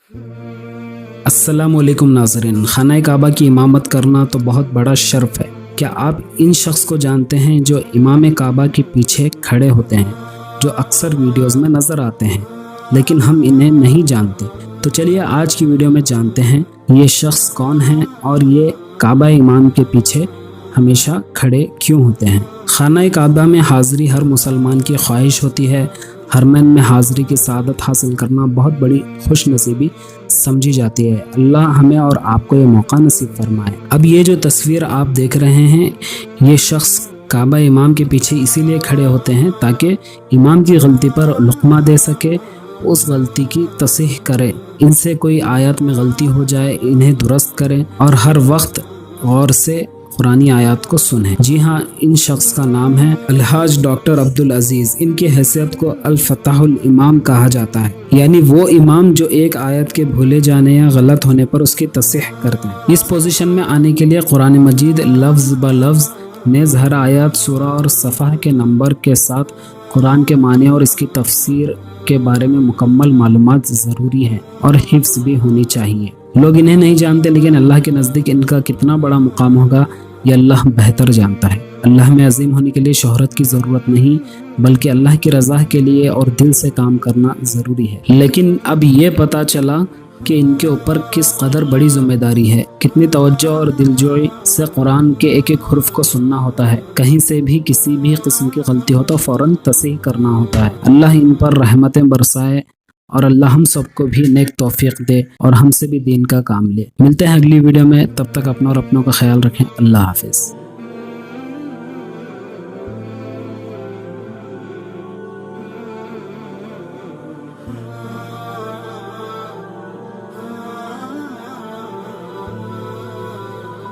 अस्सलाम वालेकुम नाज़रीन। खाना काबा की इमामत करना तो बहुत बड़ा शर्फ है। क्या आप इन शख्स को जानते हैं जो इमाम काबा के पीछे खड़े होते हैं, जो अक्सर वीडियोस में नज़र आते हैं, लेकिन हम इन्हें नहीं जानते। तो चलिए आज की वीडियो में जानते हैं ये शख्स कौन है और ये काबा इमाम के पीछे हमेशा खड़े क्यों होते हैं। खाना काबा में हाज़री हर मुसलमान की ख्वाहिश होती है। हरमैन में हाज़री की सआदत हासिल करना बहुत बड़ी खुश नसीबी समझी जाती है। अल्लाह हमें और आपको ये मौका नसीब फरमाए। अब ये जो तस्वीर आप देख रहे हैं, ये शख्स काबा इमाम के पीछे इसीलिए खड़े होते हैं ताकि इमाम की गलती पर लुक़मा दे सके, उस गलती की तसीह करे, इनसे कोई आयत में गलती हो जाए इन्हें दुरुस्त करें और हर वक्त गौर से कुरानी आयत को सुने। जी हाँ, इन शख्स का नाम है अलहाज डॉक्टर अब्दुल अजीज़। इनकी हैसियत को अल-फताहुल इमाम कहा जाता है, यानी वो इमाम जो एक आयत के भूले जाने या गलत होने पर उसकी तसीह करते हैं। इस पोजीशन में आने के लिए कुरान मजीद लफ्ज़ ब लफ्ज़ नेज़ हर आयत, सूरा और सफ़ा के नंबर के साथ कुरान के माने और इसकी तफसीर के बारे में मुकम्मल मालूमात ज़रूरी है और हिफ्ज़ भी होनी चाहिए। लोग इन्हें नहीं जानते, लेकिन अल्लाह के नज़दीक इनका कितना बड़ा मुकाम होगा ये अल्लाह बेहतर जानता है। अल्लाह में अजीम होने के लिए शोहरत की ज़रूरत नहीं, बल्कि अल्लाह की रज़ा के लिए और दिल से काम करना ज़रूरी है। लेकिन अब ये पता चला कि इनके ऊपर किस कदर बड़ी ज़िम्मेदारी है। कितनी तवज्जो और दिलजोई से कुरान के एक एक हुर्फ को सुनना होता है। कहीं से भी किसी भी किस्म की गलती हो तो फ़ौरन तसीह करना होता है। अल्लाह इन पर रहमतें बरसाए और अल्लाह हम सबको भी नेक तौफीक दे और हमसे भी दीन का काम ले। मिलते हैं अगली वीडियो में, तब तक अपना और अपनों का ख्याल रखें। अल्लाह हाफिज़।